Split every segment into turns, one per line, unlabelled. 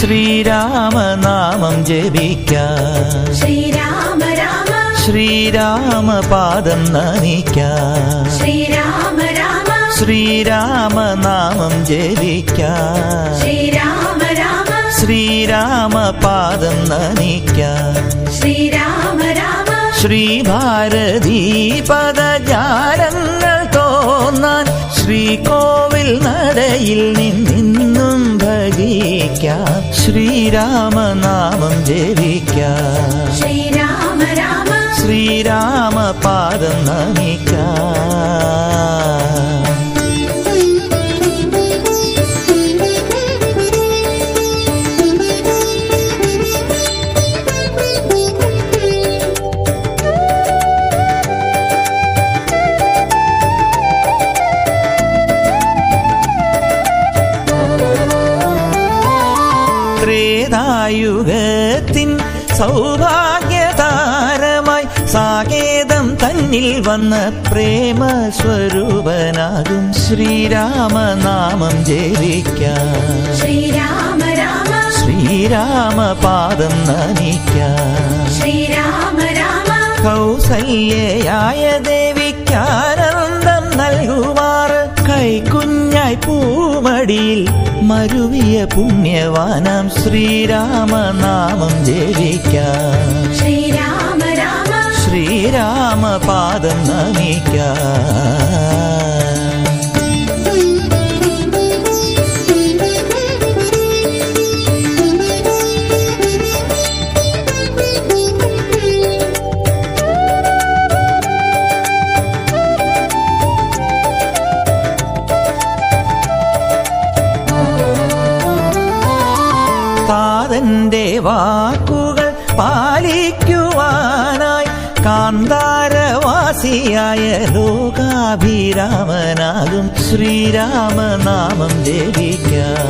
ശ്രീരാമനാമം ജപിക്കാം.
ശ്രീരാമ രാമ
ശ്രീരാമപാദം നമിക്കാം.
ശ്രീരാമ രാമ
ശ്രീരാമനാമം ജപിക്കാം.
ശ്രീരാമ രാമ
ശ്രീരാമപാദം നമിക്കാം.
ശ്രീരാമ രാമ
ശ്രീഭാരതീ പദജാലങ്ങൾ തോന്നാൻ ശ്രീകോവിൽ നടയിൽ നിന്നും ഭജിക്കാം. ശ്രീരാമനാമം ജപിക്കാം.
ശ്രീരാമ രാമ
ശ്രീരാമപാദം നമിക്കാം. ത്രേതായുഗത്തിൻ സൗഭാഗ്യതാരമായി സാകേതം തന്നിൽ വന്ന പ്രേമസ്വരൂപനാകും ശ്രീരാമനാമം ജപിക്കാം.
ശ്രീരാമ രാമ
ശ്രീരാമപാദം നമിക്കാം.
ശ്രീരാമ രാമ
കൗസല്യയായ ദേവിക്കാനന്ദം നൽകുമാറ് കൈക്കുഞ്ഞായി പൂമടിയിൽ മരുവിയ പുണ്യവാനാം ശ്രീരാമനാമം ജപിക്കാം.
ശ്രീരാമ രാമ
ശ്രീരാമപാദം നമിക്കാം. താതന്റെ വാക്കുകൾ പാലിക്കുവാനായി കാന്താരവാസിയായ ലോകാഭിരാമനാകും ശ്രീരാമനാമം ജപിക്കാം.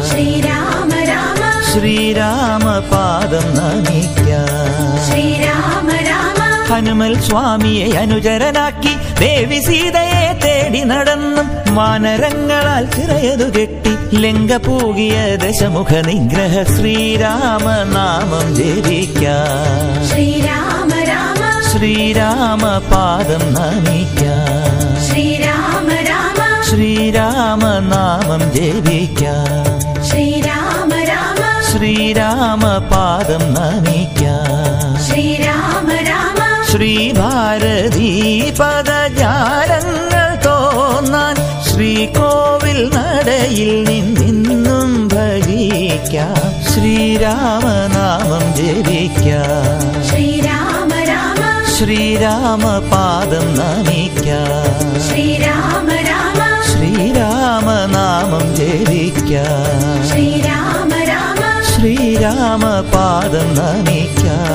ശ്രീരാമ രാമ
ശ്രീരാമപാദം നമിക്കാം.
ശ്രീരാമ രാമ
ഹനുമൽ സ്വാമിയെ അനുചരനാക്കി ദേവി സീതയെ തേടി നടന്നും വാനരങ്ങളാൽ ചിറയതു കെട്ടി ലങ്ക പൂകിയ ദശമുഖ നിഗ്രഹ ശ്രീരാമനാമം ജപിക്കാം.
ശ്രീരാമ രാമ
ശ്രീരാമപാദം നമിക്കാം.
ശ്രീരാമ രാമ
ശ്രീരാമനാമം ജപിക്കാം.
ശ്രീരാമ രാമ
ശ്രീരാമപാദം നമിക്കാം.
ശ്രീരാമ രാമ
ശ്രീഭാരതീ പദജാലങ്ങൾ തോന്നാൻ ശ്രീകോവിൽ നടയിൽ നിന്നും ഭജിക്കാം. ശ്രീരാമനാമം ജപിക്കാം.
ശ്രീരാമ രാമ
ശ്രീരാമപാദം നമിക്കാം.
ശ്രീരാമ രാമ
ശ്രീരാമനാമം ജപിക്കാം.
ശ്രീരാമ രാമ
ശ്രീരാമപാദം നമിക്കാം.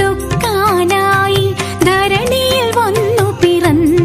സഹസ്രമൊടുക്കാനായി ധരണിയിൽ വന്നു പിറന്നു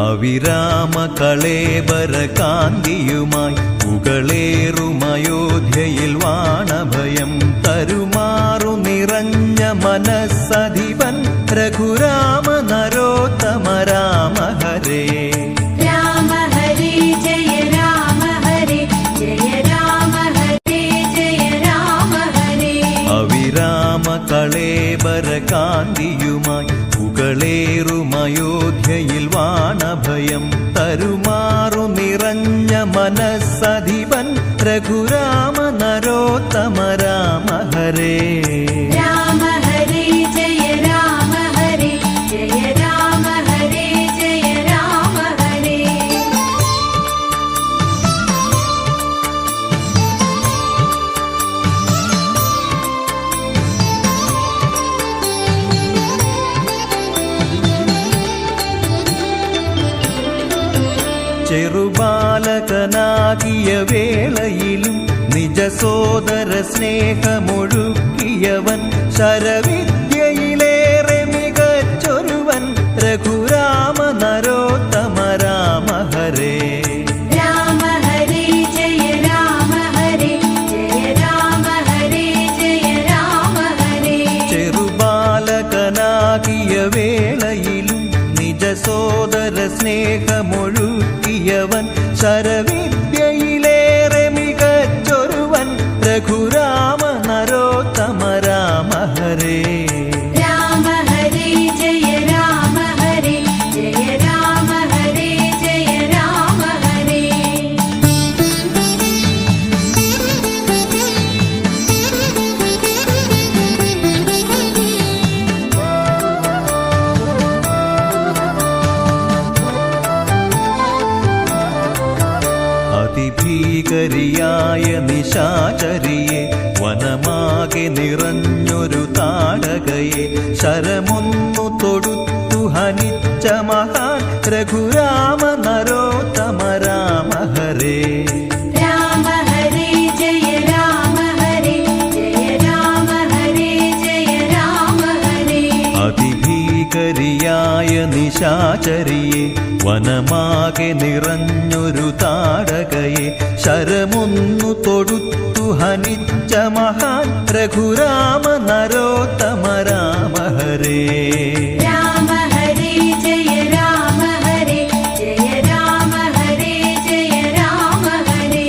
അവിരാമ കളേബര കാന്തിയുമായി പുകളേറുമയോധ്യയിൽ വാണഭയം തരുമാറു നിറഞ്ഞ മനസ്സധിപൻ രഘുരാമ നരോത്തമ രാമ ഹരേ.
രാമ ഹരേ ജയ രാമ ഹരേ ജയ രാമ ഹരേ ജയ രാമ ഹരേ.
അവിരാമ കളേബര കാന്തിയുമായി പുകളേറുമയോധ്യയിൽ വാണഭയം തരുമാറു നിറഞ്ഞ മനസ്സധിപൻ രഘുരാമ നരോത്തമ രാമ ഹരേ.
രാമ ഹരേ ജയ രാമ ഹരേ ജയ രാമ ഹരേ ജയ രാമ ഹരേ.
ചെറുബാലകനാകിയ വേളയിലും നിജ സോദര സ്നേഹമൊഴുക്കിയവൻ ശരവിദ്യയിലേറെ മികച്ചൊരുവൻ രഘുരാമ നരോത്തമ രാമ ഹരേ.
രാമ ഹരേ ജയ രാമ ഹരേ ജയ രാമ ഹരേ ജയ രാമ ഹരേ.
ചെറുബാലകനാകിയ വേളയിലും നിജ സോദര സ്നേഹമൊഴുക്കിയവൻ ശരവിദ്യയിലേറെ മികച്ചൊരുവൻ രഘുരാമ നരോത്തമ രാമ ഹരേ.
രാമ ഹരേ ജയ രാമ ഹരേ ജയ രാമ ഹരേ ജയ രാമ ഹരേ.
അതിഭീകരിയായ നിശാചരിയെ വനമാകെ നിറഞ്ഞൊരു താടകയെ ശരമൊന്നു തൊടുത്തു ഹനിച്ച മഹാൻ രഘുരാമ നരോത്തമ രാമ ഹരേ.
രാമ ഹരേ ജയ രാമ ഹരേ ജയ രാമ ഹരേ ജയ രാമ ഹരേ.
അതിഭീകരിയായ നിശാചരിയെ വനമാകെ നിറഞ്ഞൊരു താടകയെ ശരമൊന്നു തൊടുത്തു ഹനിച്ച മഹാൻ രഘുരാമ നരോത്തമ രാമ ഹരേ.
രാമ ഹരേ ജയ രാമ ഹരേ ജയ രാമ ഹരേ ജയ രാമ ഹരേ.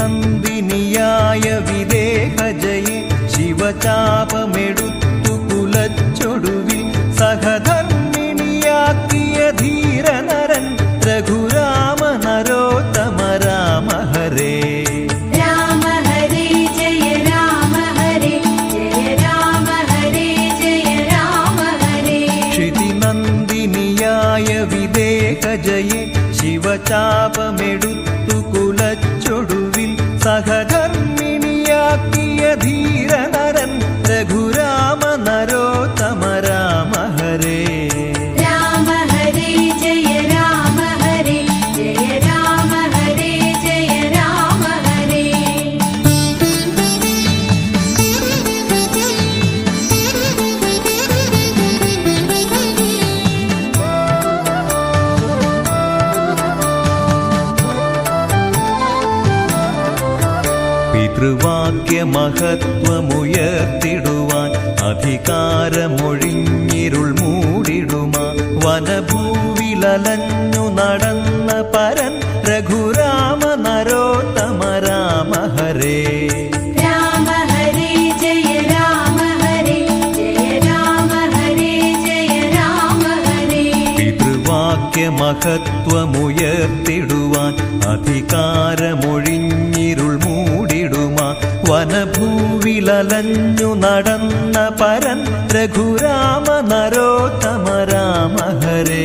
ക്ഷിതിനന്ദിനിയായ വിദേഹജയെ ശിവചാപമെടുത്തു കുലച്ചൊടുവിൽ സഹധർമ്മിണിയാക്കിയ ധീരനരൻ രഘുരാമ നരോത്തമ രാമ ഹരേ.
രാമ ഹരേ ജയ രാമ ഹരേ ജയ രാമ ഹരേ ജയ രാമ ഹരേ.
ക്ഷിതിനന്ദിനിയായ വിദേഹജയെ ശിവചാപമെടുത്തു കുലച്ചൊടുവിൽ സഹധർമ്മിണിയാക്കിയ ധീരനരൻ രഘുരാമ നരോത്തമ രാമ ഹരേ.
രാമ ഹരേ ജയ രാമ ഹരേ ജയ രാമ ഹരേ ജയ രാമ ഹരേ.
പിതൃവാക്യമഹത്വമുയർത്തിടുവാൻ അധികാരമൊഴിഞ്ഞിരുൾ മൂടിടുമാ വനഭൂവിലലഞ്ഞു നടന്ന പരൻ രഘുരാമ നരോത്തമ രാമ ഹരേ.
രാമ ഹരേ ജയ രാമ ഹരേ ജയ രാമ ഹരേ ജയ രാമ ഹരേ.
പിതൃവാക്യമഹത്വമുയർത്തിടുവാൻ അധികാരമൊഴിഞ്ഞിരുൾ മൂടിടുമാ വനഭൂവിലലഞ്ഞു നടന്ന പരൻ രഘുരാമ നരോത്തമ രാമ ഹരേ.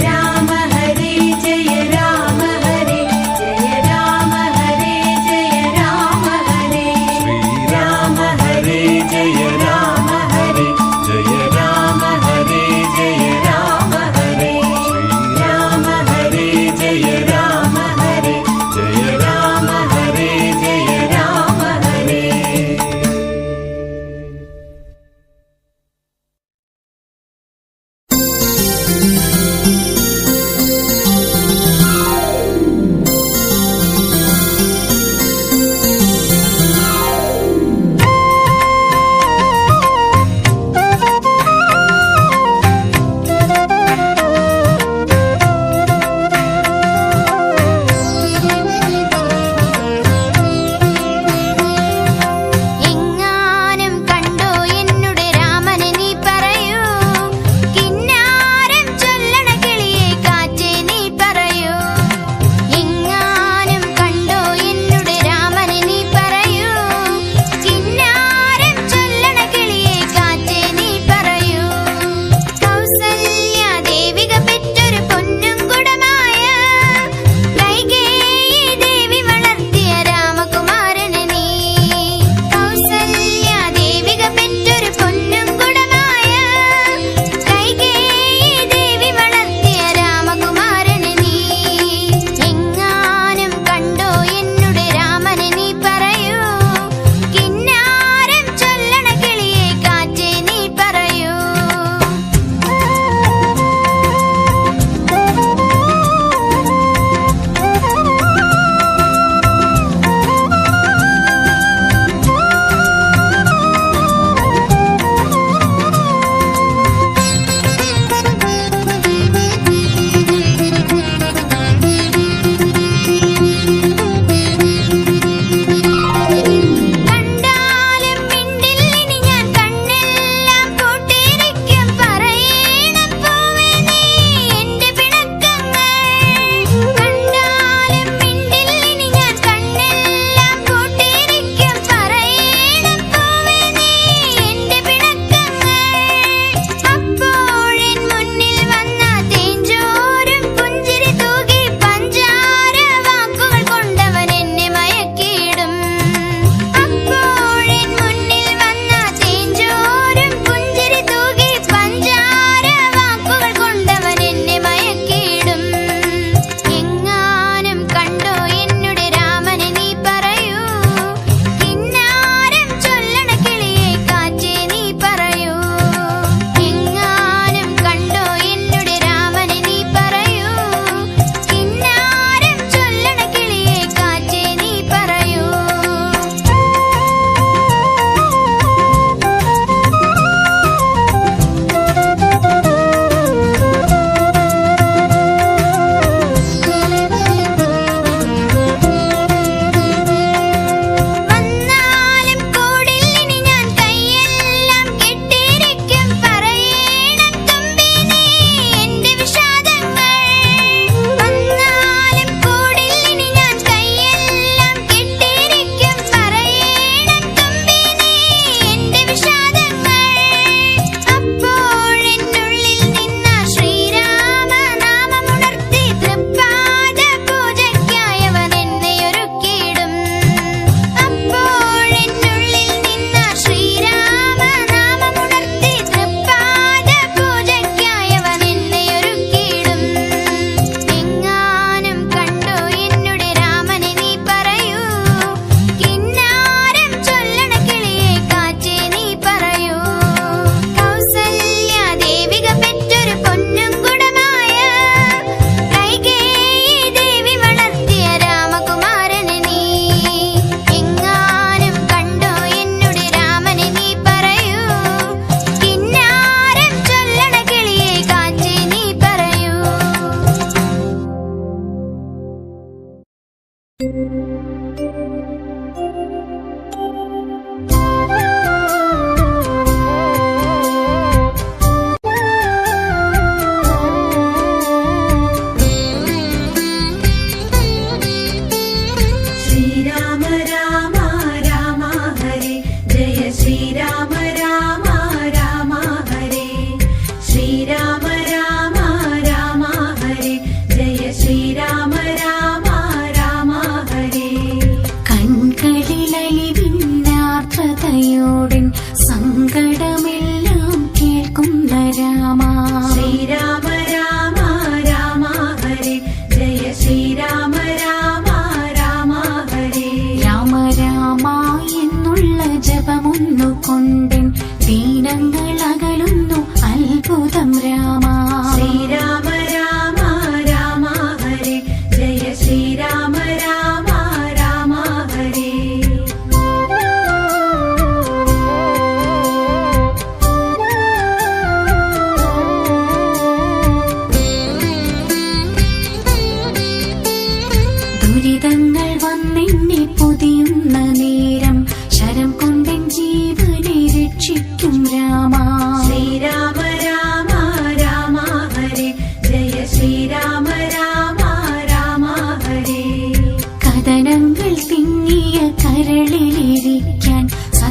രാമ ഹരേ ജയ രാമ ഹരേ ജയ രാമ ഹരേ ജയ രാമ ഹരേ.
ശ്രീരാമ ഹരേ ജയ രാമ ഹരേ ജയ രാമ ഹരേ ജയ രാമ ഹരേ. ശ്രീ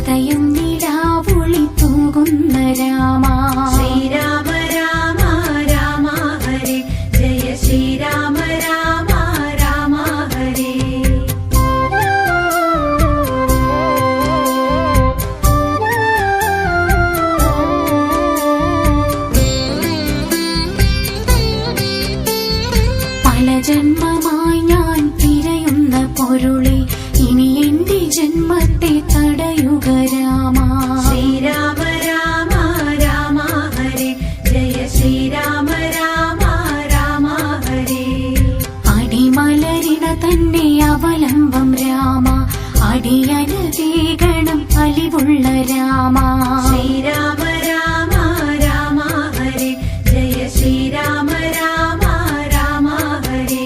ഹൃദയം നിലാവുളി തൂകുന്ന രാമ
ശ്രീരാമ രാമ രാമ ഹരേ ജയ ശ്രീരാമ രാമ രാമ ഹരേ
പല ജന്മമായി ഞാൻ തിരയുന്ന പൊരുളെ ഇനി എന്റെ ജന്മത്തെ തടയുക രാമ
ശ്രീരാമ രാമ രാമ ഹരേ ജയ ശ്രീരാമ രാമ രാമ ഹരേ
അടിമലരിട തന്നെ അവലംബം രാമ അടിയനതീകണം അലിവുള്ള രാമ
ശ്രീരാമ രാമ രാമ ഹരേ ജയ ശ്രീരാമ രാമ രാമ ഹരേ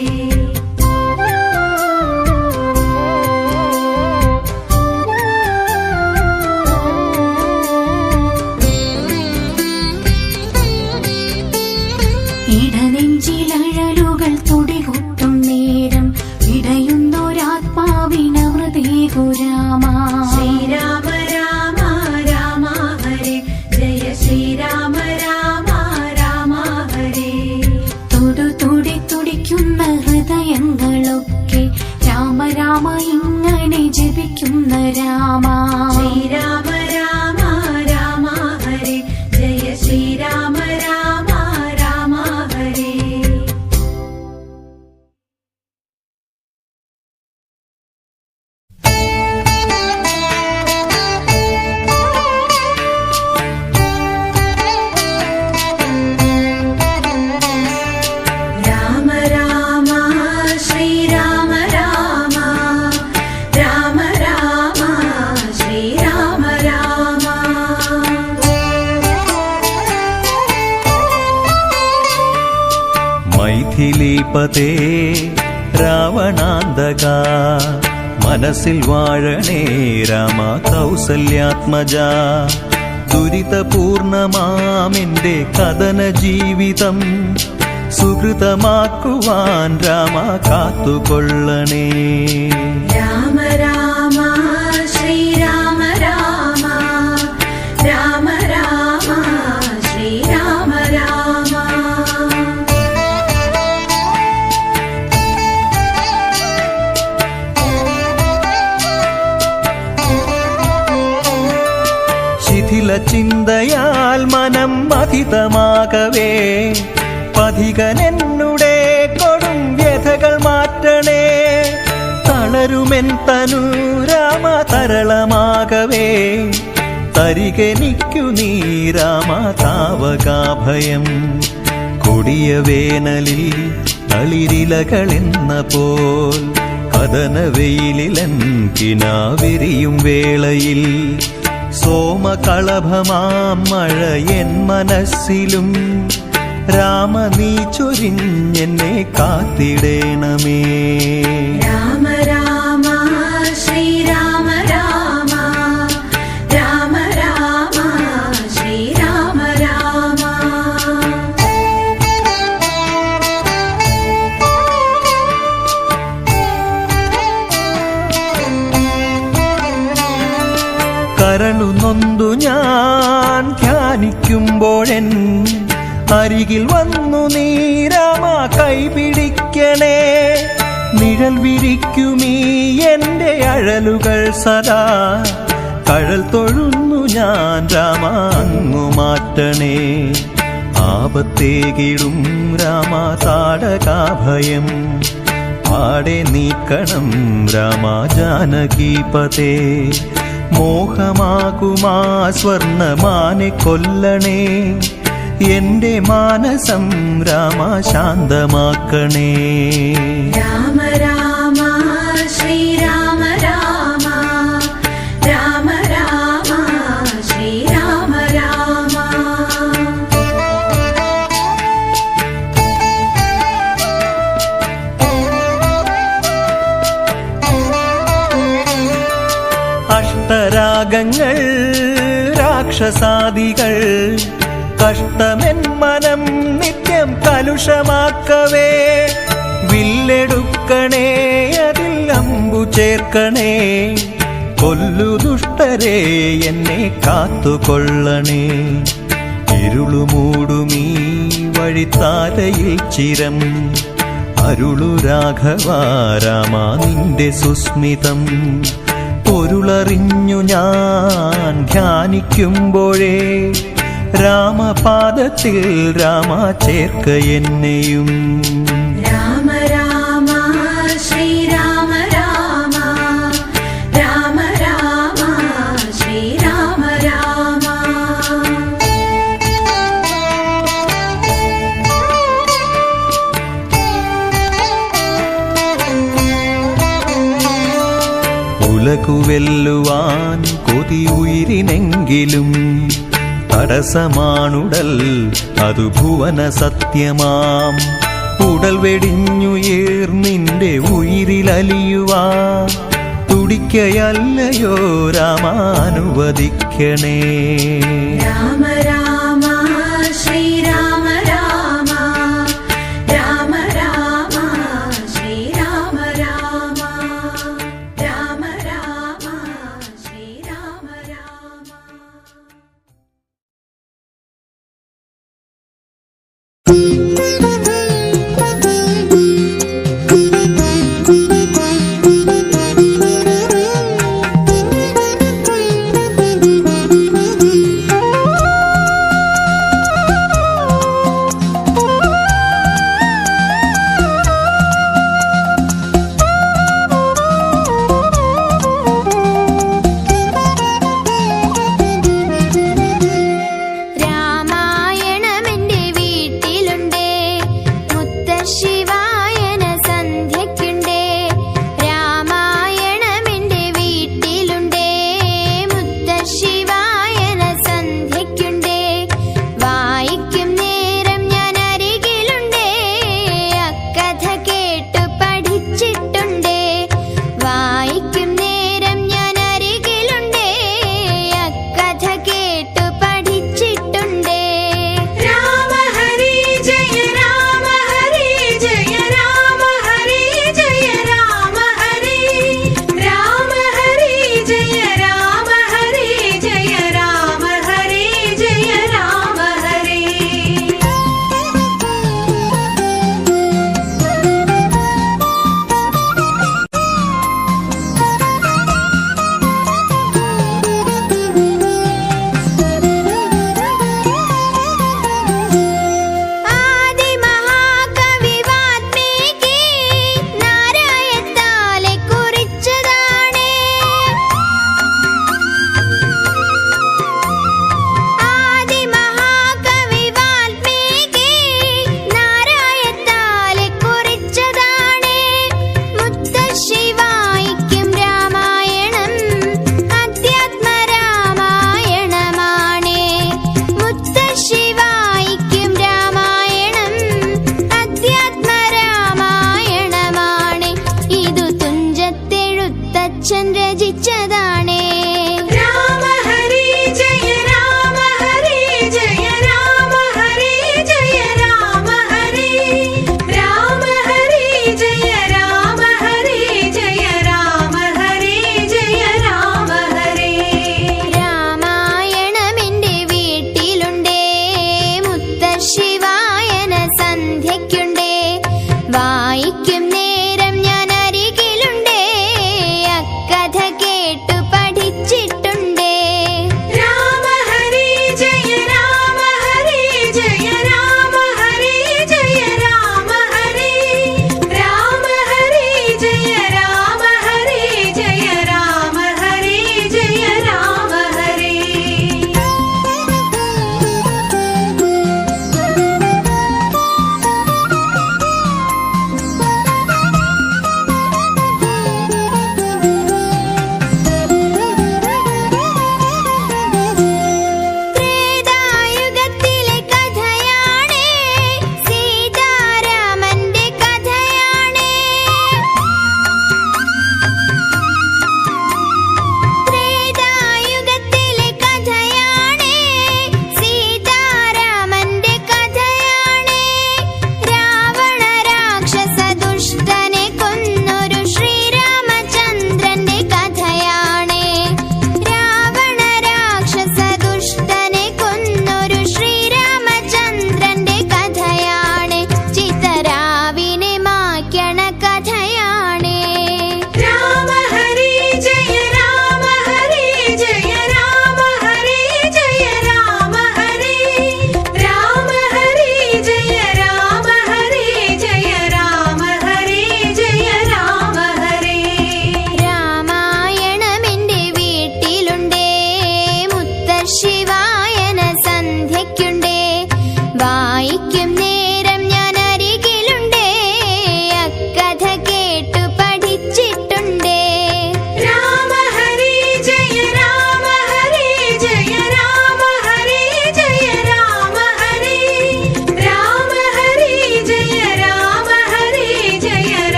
ഇടനെഞ്ചിലഴലുകൾ തുടികൊട്ടും നേരം ഇടയുന്നൊരാത്മാവിനമൃതേകു രാമ
ശ്രീരാമ രാമ രാമ ഹരേ ജയ ശ്രീരാമ രാമ രാമ ഹരേ
തുടിക്കുന്ന ഹൃദയങ്ങളൊക്കെ രാമ രാമ ഇങ്ങനെ ജപിക്കുന്ന രാമ
ശ്രീരാമ രാമ രാമ ഹരേ ജയ ശ്രീരാമ രാമ രാമ ഹരേ രാമ രാമ ശ്രീരാമ രാമ രാമ രാമ ശ്രീരാമ രാമ
മൈഥിലീപതേ രാവണാന്തക മനസ്സിൽ വാഴണേ രാമ കൗസല്യാത്മജ ദുരിതപൂർണമാമെന്റെ കഥന ജീവിതം സുഹൃതമാക്കുവാൻ രാമ കാത്തുകൊള്ളണേ
രാമ രാമ ശ്രീരാമ രാമ രാമ രാമ ശ്രീരാമ രാമ
ശിഥില ചിന്തയാൽ മനം മഥിതമാകവേ പഥികനെന്നുടെ കൊടും വ്യഥകൾ മാറ്റണേ തളരുമെൻ തനു രാമ തരളമാകവേ തരികനിക്കു നീ രാമ താവകാഭയം കൊടിയ വേനലിൽ തളിരിലകളെന്ന പോൽ കഥനവെയിലിലൻ കിനാവിരിയും വേളയിൽ സോമകളഭമാം മഴ എൻ മനസ്സിലും രാമ നീ ചൊരിഞ്ഞെന്നെ കാത്തിടേണമേ
രാമ രാമ ശ്രീരാമ രാമ രാമ രാമ ശ്രീരാമ രാമ
കരളു നൊന്തു ഞാൻ ധ്യാനിക്കുമ്പോഴെൻ അരികിൽ വന്നു നീ രാമ കൈപിടിക്കണേ നിഴൽ വിരിക്കുമീ എന്റെ അഴലുകൾ സദാ കഴൽ തൊഴുന്നു ഞാൻ രാമ അങ്ങു മാറ്റണേ ആപത്തേകിടും രാമ താടകാഭയം പാടെ നീക്കണം രാമ ജാനകീപതേ മോഹമാകുമാ സ്വർണമാനെ കൊല്ലണേ എന്റെ മാനസം രാമ ശാന്തമാക്കണേ
രാമ രാമ ശ്രീരാമ രാമ രാമ രാമ ശ്രീരാമ രാമ
അഷ്ടരാഗങ്ങൾ രാക്ഷസാദികൾ കഷ്ടമെൻ മനം നിത്യം കലുഷമാക്കവേ വില്ലെടുക്കണേ അതിൽ അമ്പു ചേർക്കണേ കൊല്ലു ദുഷ്ടരെ എന്നെ കാത്തുകൊള്ളണേ. ഇരുളുമൂടുമീ വഴിത്താരയിൽ ചിരം അരുളു രാഘവ രാമ നിന്റെ സുസ്മിതം. പൊരുളറിഞ്ഞു ഞാൻ ധ്യാനിക്കുമ്പോഴേ രാമപാദത്തിൽ രാമ ചേർക്ക എന്നെയും.
രാമ രാമ ശ്രീരാമ രാമ രാമ രാമ ശ്രീരാമ രാമ.
ഉലകുവെല്ലുവാൻ കൊതി ഉയിരിനെങ്കിലും തടസമാണുടൽ അതു ഭുവന സത്യമാം. ഉടൽ വെടിഞ്ഞുയേർ നിന്റെ ഉയിരിലലിയുവാ തുടിക്കയല്ലയോ രാമാനുവദിക്കണേ.
രാമ രാമ ശ്രീരാമ രാമ രാമ രാമ ശ്രീരാമ രാമ രാമ രാമ ശ്രീരാമ രാമ.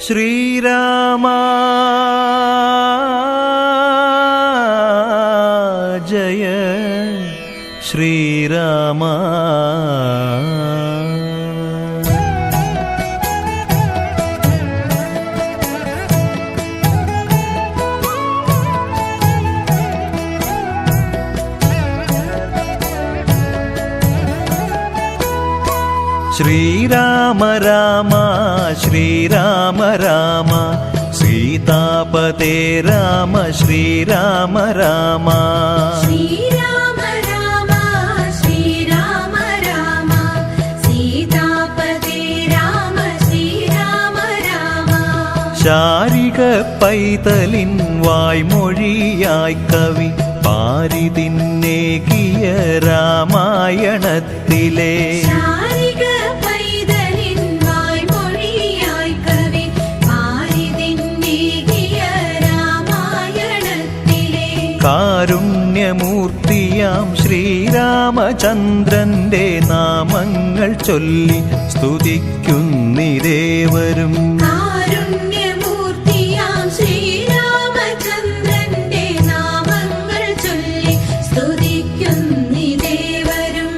ശ്രീരാമ ജയ ശ്രീരാമ. ശ്രീരാമ രാമ ശ്രീരാമ രാമ സീതാപതേ രാമ ശ്രീരാമ രാമ.
ശ്രീരാമ രാമ ശ്രീരാമ രാമ സീതാപതേ രാമ ശ്രീരാമ രാമ.
ശാരിക പൈതലിൻ വായ്മൊഴിയായി കവി പാരിതിന്നേകിയ രാമായണത്തിലെ
ശാരിക പൈതലിൻ വായ്മൊഴിയായി കവി പാരിതിന്നേകിയ രാമായണത്തിലെ
കാരുണ്യമൂർത്തിയാം ശ്രീരാമചന്ദ്രന്റെ നാമങ്ങൾ ചൊല്ലി സ്തുതിക്കുന്നിരേവരും.
കാരുണ്യമൂർത്തിയാം ശ്രീരാമചന്ദ്രന്റെ നാമങ്ങൾ ചൊല്ലി സ്തുതിക്കുന്നിദേവരും.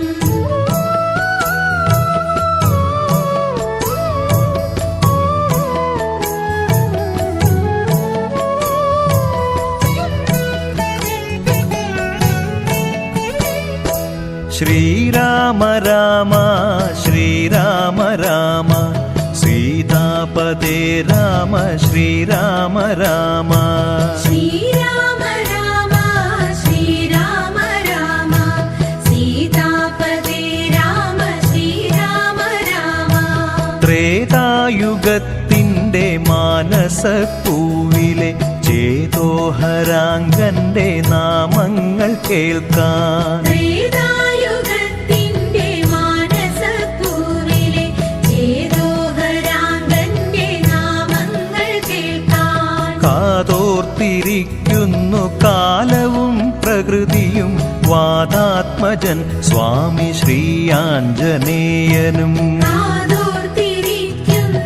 ശ്രീരാമ രാമ ശ്രീരാമ രാമ സീതാപതേ രാമ ശ്രീരാമ രാമ.
ശ്രീരാമ രാമ ശ്രീരാമ രാമ സീതാപതേ രാമ ശ്രീരാമ രാമ.
ത്രേതായുഗത്തിന്റെ മാനസപ്പൂവിലെ ചേതോഹരാംഗന്റെ നാമങ്ങൾ കേൾക്കാൻ
ത്രേതായുഗത്തിന്റെ മാനസപ്പൂവിലെ ചേതോഹരാംഗന്റെ നാമങ്ങൾ കേൾക്കാൻ
കാതോർത്തിരിക്കുന്നു കാലവും പ്രകൃതിയും വാദാത്മജൻ സ്വാമി ശ്രീയാഞ്ജനേയനും.
കാതോർത്തിരിക്കുന്നു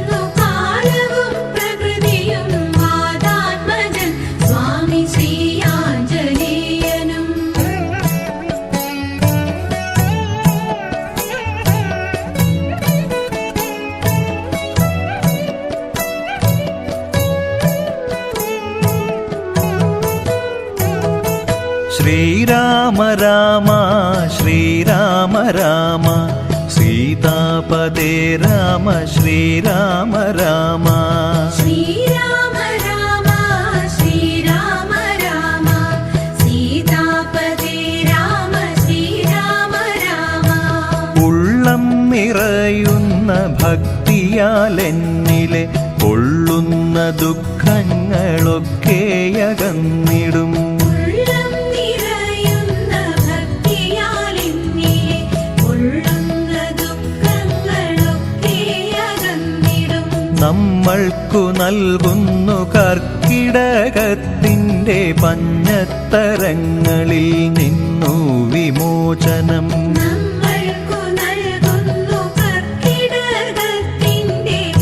കാലവും പ്രകൃതിയും വാദാത്മജൻ സ്വാമി ശ്രീയാഞ്ജനേയനും.
ശ്രീരാമ രാമ ശ്രീരാമ രാമ സീതാപതേ രാമ ശ്രീരാമ രാമ.
ശ്രീരാമ രാമ ശ്രീരാമ രാമ സീതാപതേ രാമ ശ്രീരാമ രാമ.
ഉള്ളം നിറയുന്ന ഭക്തിയാൽ എന്നിലെ കൊള്ളുന്ന ദുഃഖങ്ങളൊക്കെ അകന്നിടും.
ഉള്ളം നിറയുന്ന ഭക്തിയാൽ എന്നിലെ കൊള്ളുന്ന ദുഃഖങ്ങളൊക്കെ അകന്നിടും.
നമ്മൾക്കു നൽകുന്നു കർക്കിടകത്തിന്റെ പഞ്ഞത്തരങ്ങളിൽ നിന്നു വിമോചനം.
നമ്മൾക്കു നൽകുന്നു കർക്കിടകത്തിന്റെ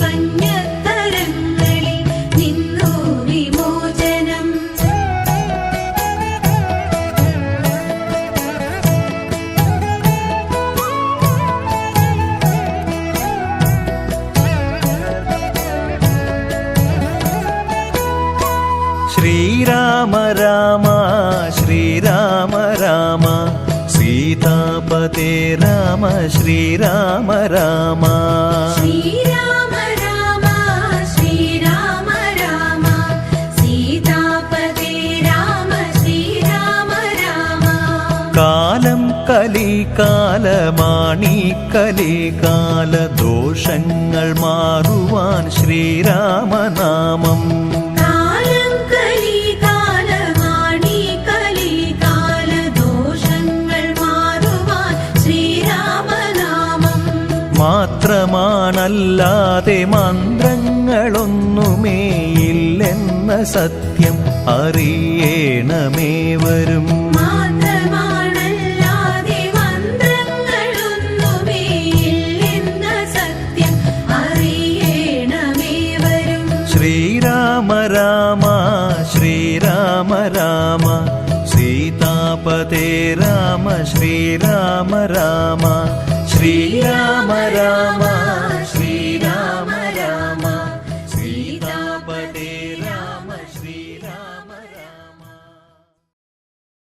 പഞ്ഞത്തരങ്ങളിൽ നിന്നു വിമോചനം.
ശ്രീരാമ രാമ ശ്രീരാമ രാമ സീതാപതേ രാമ ശ്രീരാമ രാമ.
ശ്രീരാമ രാമ ശ്രീരാമ രാമ സീതാപതേ രാമ ശ്രീരാമ രാമ.
കാലം കലികാലമാണീ കലികാല ദോഷങ്ങൾ മാറുവാൻ ശ്രീരാമനാമം.
കാലം കലികാലമാണീ കലികാല ദോഷങ്ങൾ മാറുവാൻ ശ്രീരാമനാമം.
മാത്രമാണല്ലാതെ മന്ത്രങ്ങളൊന്നുമേ ഇല്ലെന്ന സത്യം അറിയേണമേവരും.
മാത്രമാണല്ലാതെ മന്ത്രങ്ങളൊന്നുമേ ഇല്ലെന്ന സത്യം അറിയേണമേവരും.
രാമ ശ്രീരാമ രാമ സീതാപതേ രാമ ശ്രീരാമ രാമ ശ്രീരാമ രാമ ശ്രീരാമ രാമ സീതാപതേ രാമ